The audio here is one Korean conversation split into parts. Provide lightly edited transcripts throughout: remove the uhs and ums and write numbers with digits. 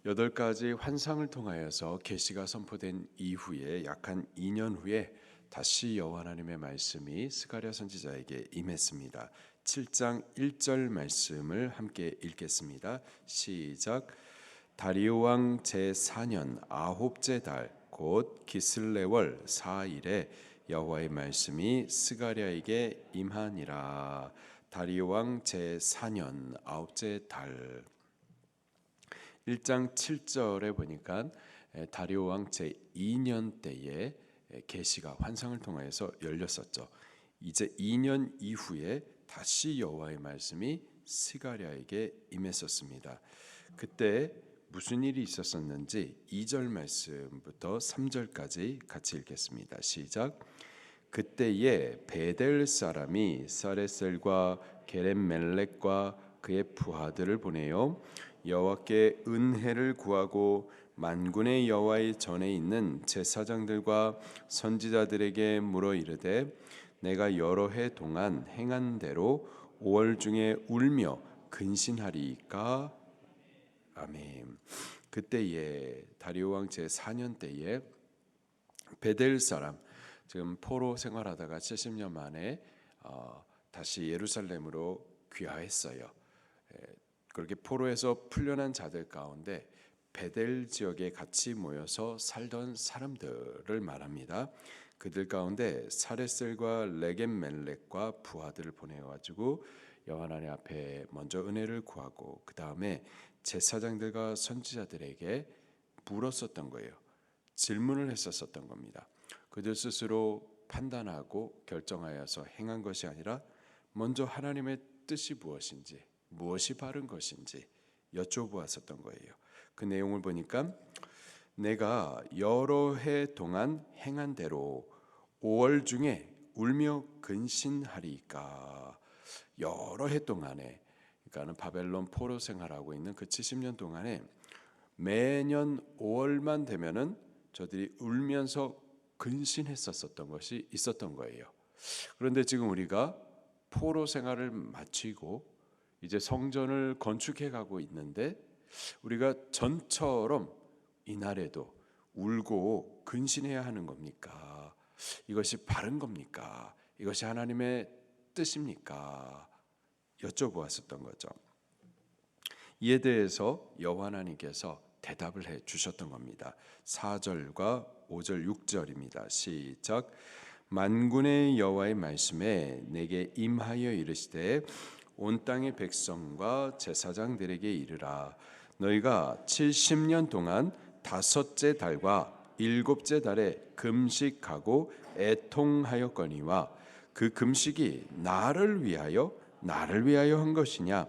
8가지 환상을 통하여서 계시가 선포된 이후에 약 한 2년 후에 다시 여호와 하나님의 말씀이 스가랴 선지자에게 임했습니다. 7장 1절 말씀을 함께 읽겠습니다. 시작. 다리오 왕 제4년 아홉째 달 곧 기슬레월 4일에 여호와의 말씀이 스가랴에게 임하니라. 다리오 왕 제4년 아홉째 달. 1장 7절에 보니까 다리오 왕 제2년 때에 계시가 환상을 통하여서 열렸었죠. 이제 2년 이후에 다시 여호와의 말씀이 스가랴에게 임했었습니다. 그때 무슨 일이 있었었는지 2절 말씀부터 3절까지 같이 읽겠습니다. 시작. 그때에 베델 사람이 사레셀과 게렘멜렉과 그의 부하들을 보내어 여호와께 은혜를 구하고 만군의 여호와의 전에 있는 제사장들과 선지자들에게 물어 이르되 내가 여러 해 동안 행한 대로 5월 중에 울며 근신하리이까. 아멘. 그때에 다리오 왕 제4년 때에 베델 사람, 지금 포로 생활하다가 70년 만에 다시 예루살렘으로 귀화했어요. 그렇게 포로에서 풀려난 자들 가운데 베델 지역에 같이 모여서 살던 사람들을 말합니다. 그들 가운데 사레셀과 레겜멜렉과 부하들을 보내가지고 여호와 하나님 앞에 먼저 은혜를 구하고 그 다음에 제사장들과 선지자들에게 물었었던 거예요. 질문을 했었던 겁니다. 그들 스스로 판단하고 결정하여서 행한 것이 아니라 먼저 하나님의 뜻이 무엇인지, 무엇이 바른 것인지 여쭤보았었던 거예요. 그 내용을 보니까 내가 여러 해 동안 행한 대로 5월 중에 울며 근신하리이까. 여러 해 동안에, 그러니까는 바벨론 포로 생활하고 있는 그 70년 동안에 매년 5월만 되면은 저들이 울면서 근신했었던 것이 있었던 거예요. 그런데 지금 우리가 포로 생활을 마치고 이제 성전을 건축해 가고 있는데 우리가 전처럼 이날에도 울고 근신해야 하는 겁니까? 이것이 바른 겁니까? 이것이 하나님의 뜻입니까? 여쭤보았었던 거죠. 이에 대해서 여호와 하나님께서 대답을 해 주셨던 겁니다. 4절과 5절 6절입니다. 시작. 만군의 여호와의 말씀에 내게 임하여 이르시되 온 땅의 백성과 제사장들에게 이르라. 너희가 70년 동안 다섯째 달과 일곱째 달에 금식하고 애통하였거니와 그 금식이 나를 위하여 한 것이냐.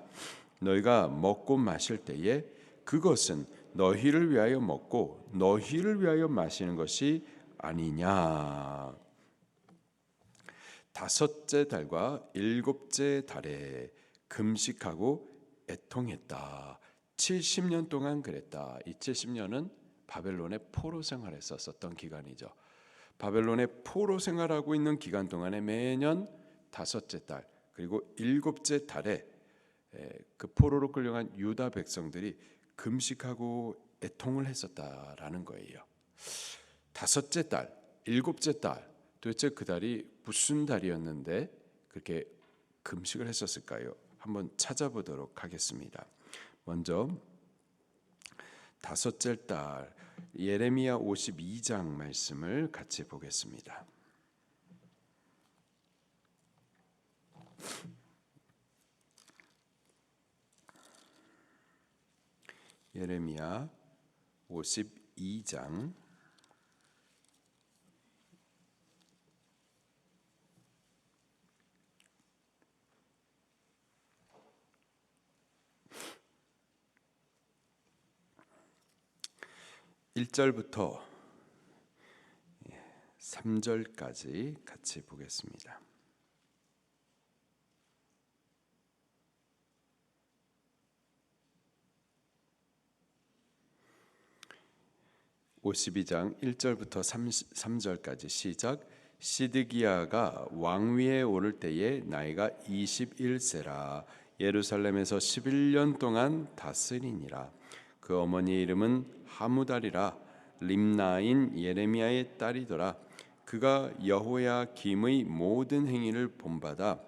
너희가 먹고 마실 때에 그것은 너희를 위하여 먹고 너희를 위하여 마시는 것이 아니냐. 다섯째 달과 일곱째 달에 금식하고 애통했다. 70년 동안 그랬다. 이 70년은 바벨론의 포로 생활했었던 기간이죠. 바벨론의 포로 생활하고 있는 기간 동안에 매년 다섯째 달 그리고 일곱째 달에 그 포로로 끌려간 유다 백성들이 금식하고 애통을 했었다라는 거예요. 다섯째 달, 일곱째 달, 도대체 그 달이 무슨 달이었는데 그렇게 금식을 했었을까요? 한번 찾아보도록 하겠습니다. 먼저 다섯째 달 예레미야 52장 말씀을 같이 보겠습니다. 예레미야 52장 1절부터 3절까지 같이 보겠습니다. 52장 1절부터 3절까지 시작. 시드기야가 왕위에 오를 때에 나이가 21세라 예루살렘에서 11년 동안 다스리니라. 그 어머니의 이름은 하무달이라 림나인 예레미야의 딸이더라. 그가 여호야김의 모든 행위를 본받아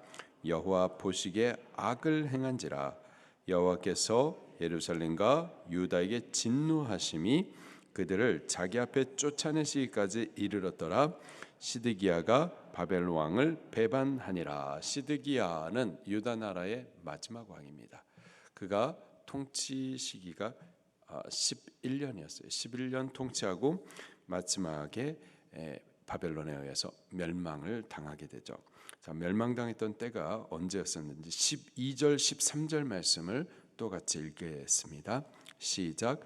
여호와 보시기에 악을 행한지라. 여호와께서 예루살렘과 유다에게 진노하심이 그들을 자기 앞에 쫓아내시기까지 이르렀더라. 시드기야가 바벨 왕을 배반하니라. 시드기야는 유다 나라의 마지막 왕입니다. 그가 통치 시기가 11년이었어요. 11년 통치하고 마지막에 바벨론에 의해서 멸망을 당하게 되죠. 자, 멸망당했던 때가 언제였었는지 12절 13절 말씀을 또 같이 읽겠습니다. 시작.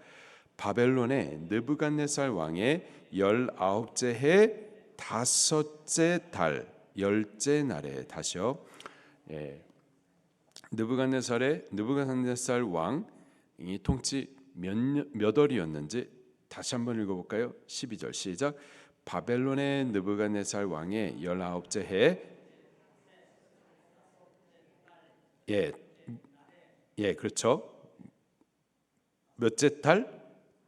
바벨론의 느부갓네살 왕의 19째 해 5째 달 10째 날에 다시요. 느부갓네살 왕이 통치 몇 월이었는지 다시 한번 읽어볼까요? 12절 시작. 바벨론의 느부갓네살 왕의 19째 해 그렇죠. 몇째 달?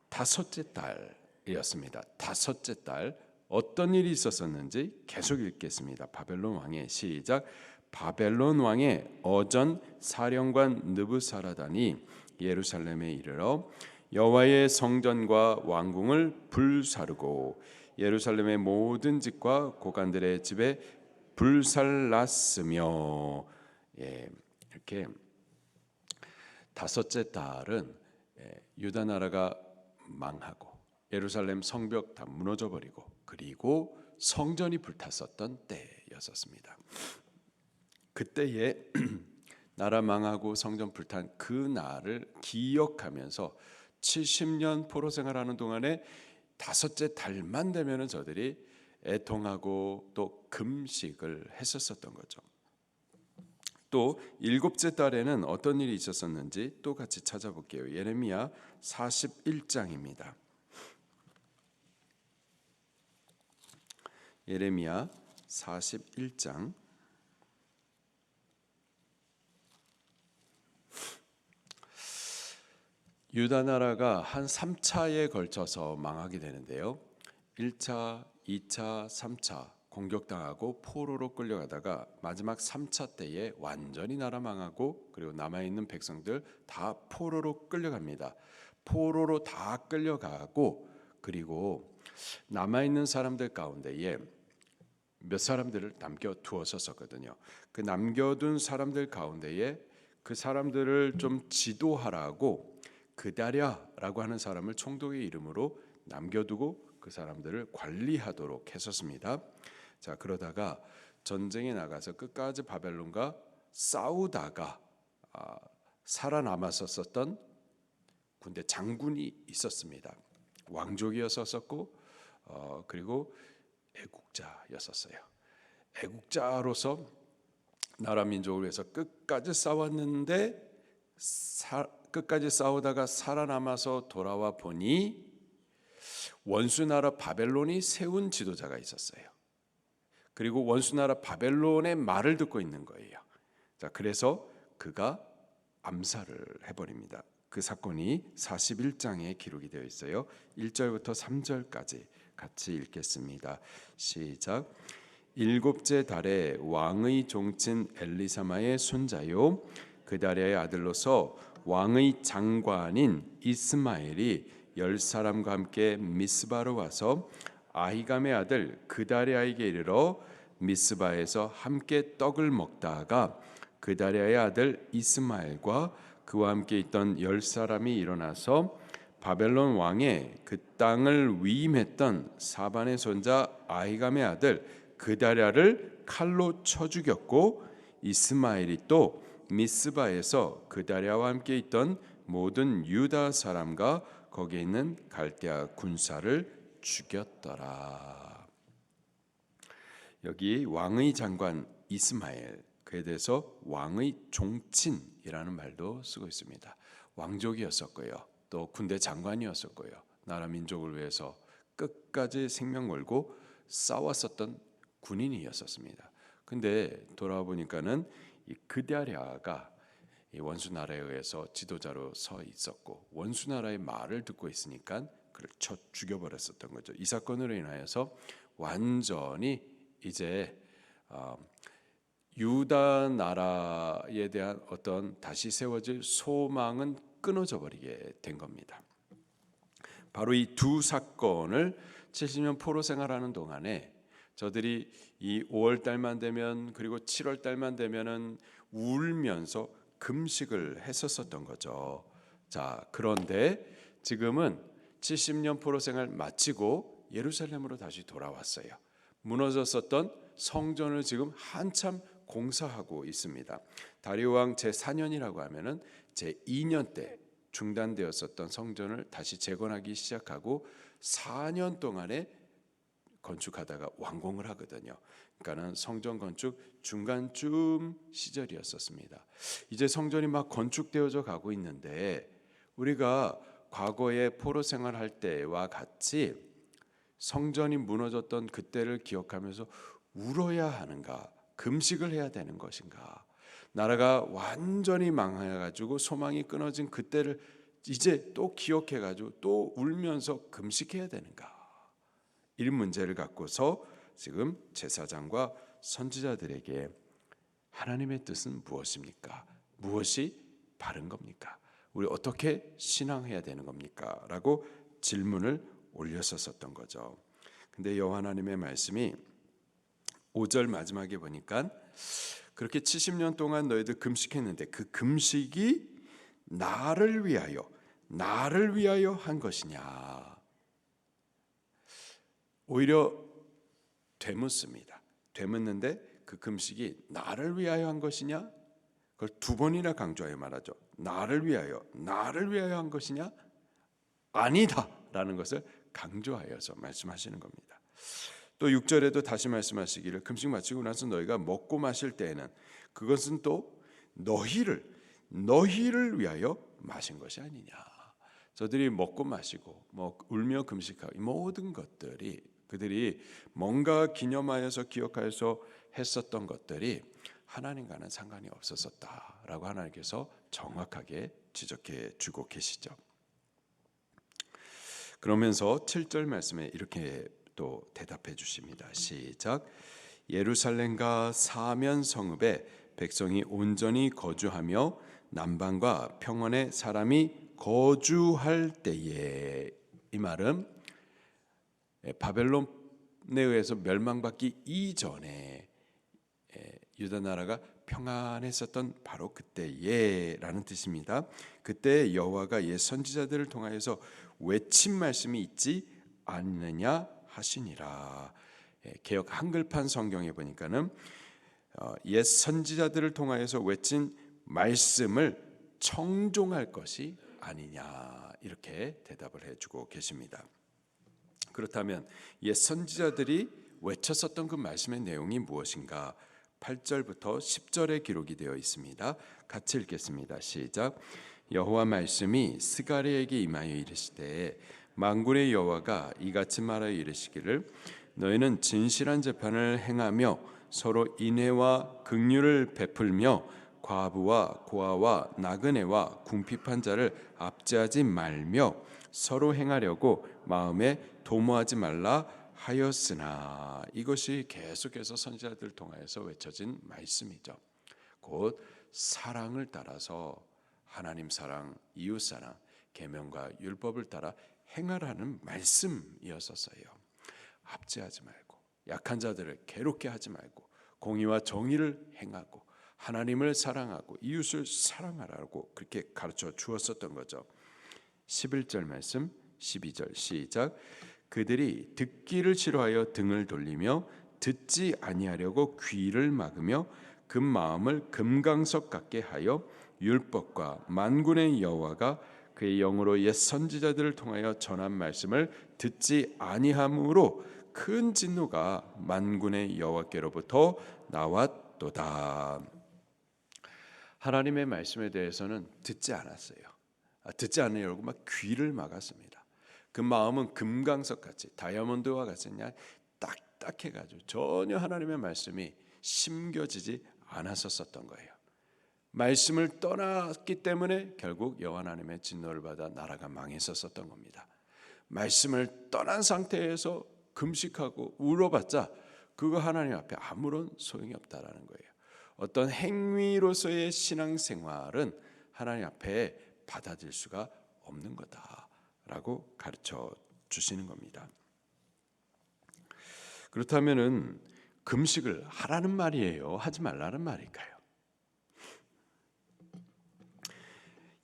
5째 달이었습니다. 5째 달 어떤 일이 있었었는지 계속 읽겠습니다. 바벨론 왕의 시작. 바벨론 왕의 어전 사령관 느부사라단이 예루살렘에 이르러 여호와의 성전과 왕궁을 불사르고 예루살렘의 모든 집과 고관들의 집에 불살랐으며, 이렇게 5째 달은 유다 나라가 망하고 예루살렘 성벽 다 무너져 버리고 그리고 성전이 불탔었던 때였었습니다. 그때에 나라 망하고 성전 불탄 그 날을 기억하면서 70년 포로 생활하는 동안에 5째 달만 되면은 저들이 애통하고 또 금식을 했었던 거죠. 또 7째 달에는 어떤 일이 있었었는지 또 같이 찾아볼게요. 예레미야 41장입니다. 예레미야 41장 유다 나라가 한 3차에 걸쳐서 망하게 되는데요. 1차, 2차, 3차 공격당하고 포로로 끌려가다가 마지막 3차 때에 완전히 나라 망하고 그리고 남아있는 백성들 다 포로로 끌려갑니다. 포로로 다 끌려가고 그리고 남아있는 사람들 가운데에 몇 사람들을 남겨두었었거든요. 그 남겨둔 사람들 가운데에 그 사람들을 좀 지도하라고 그다랴라고 하는 사람을 총독의 이름으로 남겨두고 그 사람들을 관리하도록 했었습니다. 자, 그러다가 전쟁에 나가서 끝까지 바벨론과 싸우다가 살아남았었던 군대 장군이 있었습니다. 왕족이었었고 그리고 애국자였었어요. 애국자로서 나라 민족을 위해서 끝까지 싸웠는데 끝까지 싸우다가 살아남아서 돌아와 보니 원수 나라 바벨론이 세운 지도자가 있었어요. 그리고 원수 나라 바벨론의 말을 듣고 있는 거예요. 자, 그래서 그가 암살을 해버립니다. 그 사건이 41장에 기록이 되어 있어요. 1절부터 3절까지 같이 읽겠습니다. 시작. 7째 달에 왕의 종친 엘리사마의 손자요 그다랴의 아들로서 왕의 장관인 이스마엘이 10사람과 함께 미스바로 와서 아히감의 아들 그다랴에게 이르러 미스바에서 함께 떡을 먹다가 그다랴의 아들 이스마엘과 그와 함께 있던 10사람이 일어나서 바벨론 왕의 그 땅을 위임했던 사반의 손자 아히감의 아들 그다랴를 칼로 쳐 죽였고 이스마엘이 또 미스바에서 그다랴와 함께 있던 모든 유다 사람과 거기에 있는 갈대아 군사를 죽였더라. 여기 왕의 장관 이스마엘, 그에 대해서 왕의 종친이라는 말도 쓰고 있습니다. 왕족이었었고요. 또 군대 장관이었었고요. 나라 민족을 위해서 끝까지 생명 걸고 싸웠었던 군인이었었습니다. 근데 돌아와 보니까는 이 그다랴가 이 원수 나라에 의해서 지도자로 서 있었고 원수 나라의 말을 듣고 있으니까 그를 쳐 죽여버렸었던 거죠. 이 사건으로 인하여서 완전히 이제 유다 나라에 대한 어떤 다시 세워질 소망은 끊어져 버리게 된 겁니다. 바로 이 두 사건을 70년 포로 생활하는 동안에 저들이 이 5월 달만 되면 그리고 7월 달만 되면은 울면서 금식을 했었었던 거죠. 자, 그런데 지금은 70년 포로 생활 마치고 예루살렘으로 다시 돌아왔어요. 무너졌었던 성전을 지금 한참 공사하고 있습니다. 다리오 왕 제4년이라고 하면은 제2년 때 중단되었었던 성전을 다시 재건하기 시작하고 4년 동안에 건축하다가 완공을 하거든요. 그러니까는 성전 건축 중간쯤 시절이었었습니다. 이제 성전이 막 건축되어져 가고 있는데 우리가 과거에 포로 생활할 때와 같이 성전이 무너졌던 그때를 기억하면서 울어야 하는가, 금식을 해야 되는 것인가, 나라가 완전히 망해가지고 소망이 끊어진 그때를 이제 또 기억해가지고 또 울면서 금식해야 되는가, 이 문제를 갖고서 지금 제사장과 선지자들에게 하나님의 뜻은 무엇입니까? 무엇이 바른 겁니까? 우리 어떻게 신앙해야 되는 겁니까? 라고 질문을 올렸었던 거죠. 근데 여호와 하나님의 말씀이 5절 마지막에 보니까 그렇게 70년 동안 너희들 금식했는데 그 금식이 나를 위하여 한 것이냐? 오히려 되묻습니다. 되묻는데 그 금식이 나를 위하여 한 것이냐? 그걸 두 번이나 강조하여 말하죠. 나를 위하여 한 것이냐? 아니다라는 것을 강조하여서 말씀하시는 겁니다. 또 6절에도 다시 말씀하시기를 금식 마치고 나서 너희가 먹고 마실 때에는 그것은 또 너희를 위하여 마신 것이 아니냐. 저들이 먹고 마시고 울며 금식하고 모든 것들이 그들이 뭔가 기념하여서 기억하여서 했었던 것들이 하나님과는 상관이 없었었다라고 하나님께서 정확하게 지적해 주고 계시죠. 그러면서 7절 말씀에 이렇게 또 대답해 주십니다. 시작. 예루살렘과 사면 성읍에 백성이 온전히 거주하며 남방과 평원에 사람이 거주할 때에, 이 말은 바벨론에 의해서 멸망받기 이전에 유다 나라가 평안했었던 바로 그때에라는 뜻입니다. 그때 여호와가 옛 선지자들을 통하여서 외친 말씀이 있지 않느냐 하시니라. 개역 한글판 성경에 보니까는 옛 선지자들을 통하여서 외친 말씀을 청종할 것이 아니냐, 이렇게 대답을 해주고 계십니다. 그렇다면 옛 선지자들이 외쳤었던 그 말씀의 내용이 무엇인가? 8절부터 10절에 기록이 되어 있습니다. 같이 읽겠습니다. 시작. 여호와 말씀이 스가랴에게 임하여 이르시되 만군의 여호와가 이같이 말하여 이르시기를 너희는 진실한 재판을 행하며 서로 인애와 긍휼을 베풀며 과부와 고아와 나그네와 궁핍한 자를 압제하지 말며 서로 행하려고 마음에 도모하지 말라 하였으나. 이것이 계속해서 선지자들 통하여서 외쳐진 말씀이죠. 곧 사랑을 따라서 하나님 사랑, 이웃 사랑, 계명과 율법을 따라 행하라는 말씀이었었어요. 압제하지 말고 약한 자들을 괴롭게 하지 말고 공의와 정의를 행하고 하나님을 사랑하고 이웃을 사랑하라고 그렇게 가르쳐 주었었던 거죠. 11절 말씀 12절 시작. 그들이 듣기를 싫어하여 등을 돌리며 듣지 아니하려고 귀를 막으며 그 마음을 금강석 같게 하여 율법과 만군의 여호와가 그의 영으로 옛 선지자들을 통하여 전한 말씀을 듣지 아니함으로 큰 진노가 만군의 여호와께로부터 나왔도다. 하나님의 말씀에 대해서는 듣지 않았어요. 듣지 않으려고 막 귀를 막았습니다. 그 마음은 금강석 같이 다이아몬드와 같이 그냥 딱딱해가지고 전혀 하나님의 말씀이 심겨지지 않았었던 거예요. 말씀을 떠났기 때문에 결국 여호와 하나님의 진노를 받아 나라가 망했었던 겁니다. 말씀을 떠난 상태에서 금식하고 울어봤자 그거 하나님 앞에 아무런 소용이 없다라는 거예요. 어떤 행위로서의 신앙생활은 하나님 앞에 받아들일 수가 없는 거다라고 가르쳐 주시는 겁니다. 그렇다면은 금식을 하라는 말이에요? 하지 말라는 말일까요?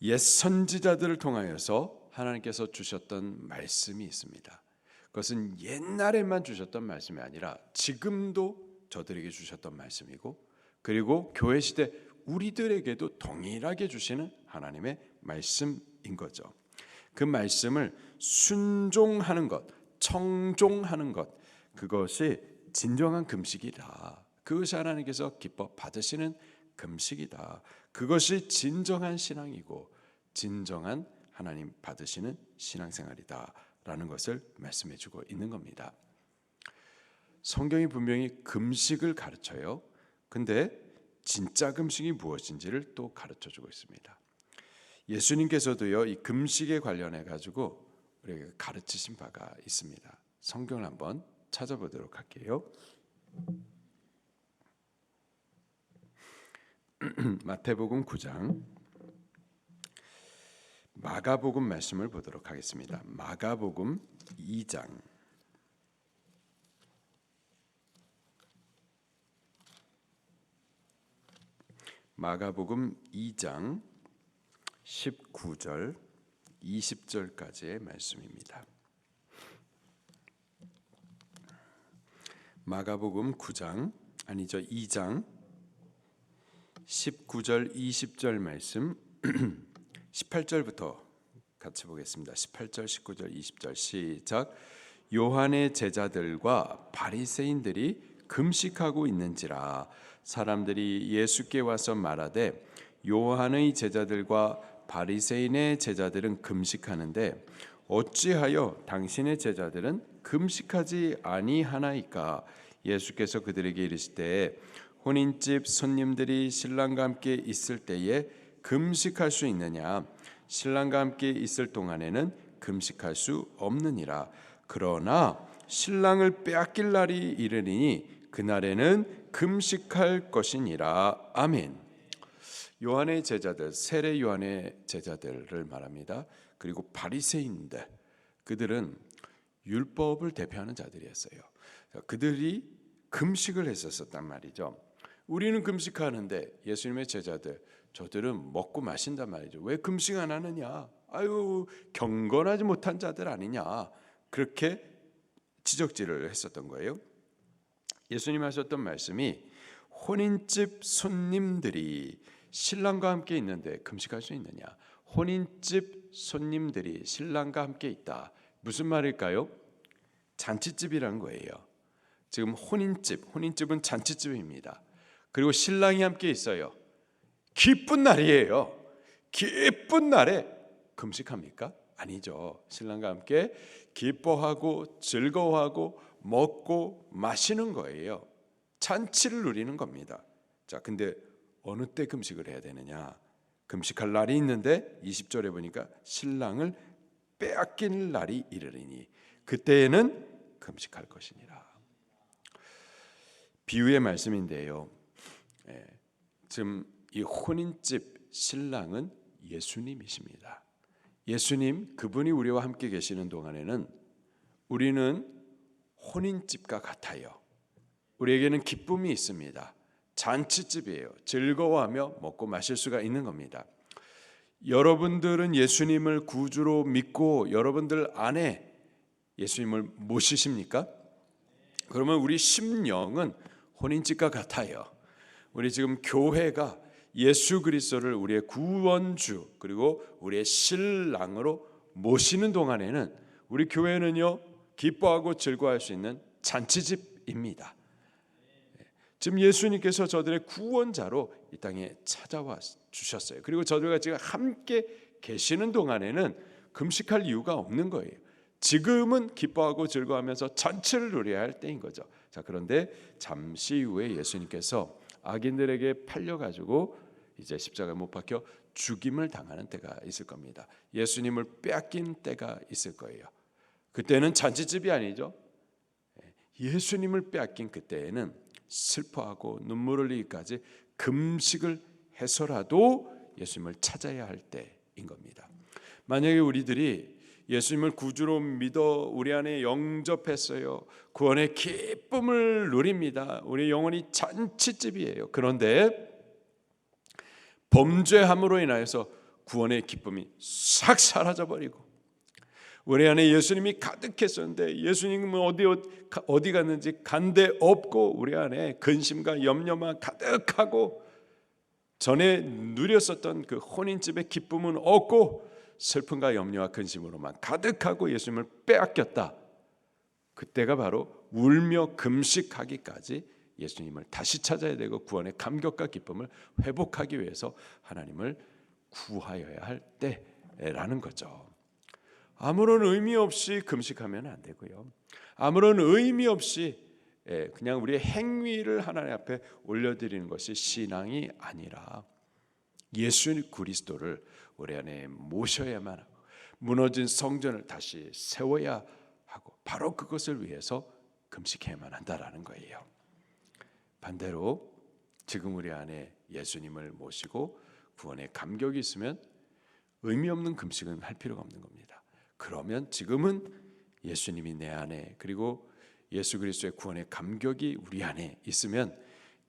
옛 선지자들을 통하여서 하나님께서 주셨던 말씀이 있습니다. 그것은 옛날에만 주셨던 말씀이 아니라 지금도 저들에게 주셨던 말씀이고, 그리고 교회 시대 우리들에게도 동일하게 주시는 하나님의 말씀인 거죠. 그 말씀을 순종하는 것, 청종하는 것, 그것이 진정한 금식이다. 그것이 하나님께서 기뻐 받으시는 금식이다. 그것이 진정한 신앙이고 진정한 하나님 받으시는 신앙생활이다라는 것을 말씀해주고 있는 겁니다. 성경이 분명히 금식을 가르쳐요. 근데 진짜 금식이 무엇인지를 또 가르쳐주고 있습니다. 예수님께서도요, 이 금식에 관련해 가지고 우리에게 가르치신 바가 있습니다. 성경을 한번 찾아보도록 할게요. 마태복음 9장, 마가복음 말씀을 보도록 하겠습니다. 마가복음 2장, 마가복음 2장 19절 20절까지의 말씀입니다. 마가복음 2장 19절 20절 말씀 18절부터 같이 보겠습니다. 18절 19절 20절 시작. 요한의 제자들과 바리새인들이 금식하고 있는지라 사람들이 예수께 와서 말하되 요한의 제자들과 바리새인의 제자들은 금식하는데 어찌하여 당신의 제자들은 금식하지 아니하나이까? 예수께서 그들에게 이르시되 혼인집 손님들이 신랑과 함께 있을 때에 금식할 수 있느냐? 신랑과 함께 있을 동안에는 금식할 수 없느니라. 그러나 신랑을 빼앗길 날이 이르리니 그날에는 금식할 것이니라. 아멘. 요한의 제자들, 세례 요한의 제자들을 말합니다. 그리고 바리새인들, 그들은 율법을 대표하는 자들이었어요. 그들이 금식을 했었단 말이죠. 우리는 금식하는데 예수님의 제자들, 저들은 먹고 마신단 말이죠. 왜 금식 안 하느냐? 아유, 경건하지 못한 자들 아니냐? 그렇게 지적질을 했었던 거예요. 예수님 하셨던 말씀이 혼인집 손님들이 신랑과 함께 있는데 금식할 수 있느냐? 혼인집 손님들이 신랑과 함께 있다. 무슨 말일까요? 잔치집이라는 거예요. 지금 혼인집은 잔치집입니다. 그리고 신랑이 함께 있어요. 기쁜 날이에요. 기쁜 날에 금식합니까? 아니죠. 신랑과 함께 기뻐하고 즐거워하고 먹고 마시는 거예요. 잔치를 누리는 겁니다. 자, 근데 어느 때 금식을 해야 되느냐? 금식할 날이 있는데 20절에 보니까 신랑을 빼앗길 날이 이르리니 그때에는 금식할 것이니라. 비유의 말씀인데요. 지금 이 혼인집 신랑은 예수님이십니다. 예수님, 그분이 우리와 함께 계시는 동안에는 우리는 혼인집과 같아요. 우리에게는 기쁨이 있습니다. 잔치집이에요. 즐거워하며 먹고 마실 수가 있는 겁니다. 여러분들은 예수님을 구주로 믿고 여러분들 안에 예수님을 모시십니까? 그러면 우리 심령은 혼인집과 같아요. 우리 지금 교회가 예수 그리스도를 우리의 구원주 그리고 우리의 신랑으로 모시는 동안에는 우리 교회는요 기뻐하고 즐거워할 수 있는 잔치집입니다. 지금 예수님께서 저들의 구원자로 이 땅에 찾아와 주셨어요. 그리고 저들과 지금 함께 계시는 동안에는 금식할 이유가 없는 거예요. 지금은 기뻐하고 즐거워하면서 잔치를 누려야 할 때인 거죠. 자, 그런데 잠시 후에 예수님께서 악인들에게 팔려가지고 이제 십자가에 못 박혀 죽임을 당하는 때가 있을 겁니다. 예수님을 빼앗긴 때가 있을 거예요. 그때는 잔치집이 아니죠. 예수님을 빼앗긴 그때에는 슬퍼하고 눈물 흘리기까지 금식을 해서라도 예수님을 찾아야 할 때인 겁니다. 만약에 우리들이 예수님을 구주로 믿어 우리 안에 영접했어요. 구원의 기쁨을 누립니다. 우리 영혼이 잔치집이에요. 그런데 범죄함으로 인하여서 구원의 기쁨이 싹 사라져버리고 우리 안에 예수님이 가득했었는데 예수님은 어디 갔는지 간데 없고 우리 안에 근심과 염려만 가득하고 전에 누렸었던 그 혼인집의 기쁨은 없고 슬픔과 염려와 근심으로만 가득하고 예수님을 빼앗겼다. 그때가 바로 울며 금식하기까지 예수님을 다시 찾아야 되고 구원의 감격과 기쁨을 회복하기 위해서 하나님을 구하여야 할 때라는 거죠. 아무런 의미 없이 금식하면 안 되고요. 아무런 의미 없이 그냥 우리의 행위를 하나님 앞에 올려드리는 것이 신앙이 아니라 예수 그리스도를 우리 안에 모셔야만 하고 무너진 성전을 다시 세워야 하고 바로 그것을 위해서 금식해야만 한다라는 거예요. 반대로 지금 우리 안에 예수님을 모시고 구원의 감격이 있으면 의미 없는 금식은 할 필요가 없는 겁니다. 그러면 지금은 예수님이 내 안에 그리고 예수 그리스도의 구원의 감격이 우리 안에 있으면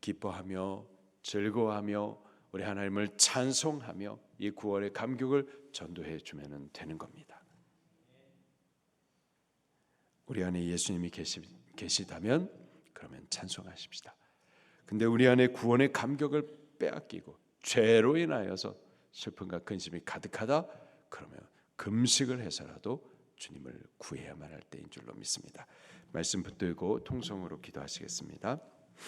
기뻐하며 즐거워하며 우리 하나님을 찬송하며 이 구원의 감격을 전도해 주면 되는 겁니다. 우리 안에 예수님이 계시다면 그러면 찬송하십시다. 근데 우리 안에 구원의 감격을 빼앗기고 죄로 인하여서 슬픔과 근심이 가득하다 그러면 금식을 해서라도 주님을 구해야만 할 때인 줄로 믿습니다. 말씀 붙들고 통성으로 기도하시겠습니다.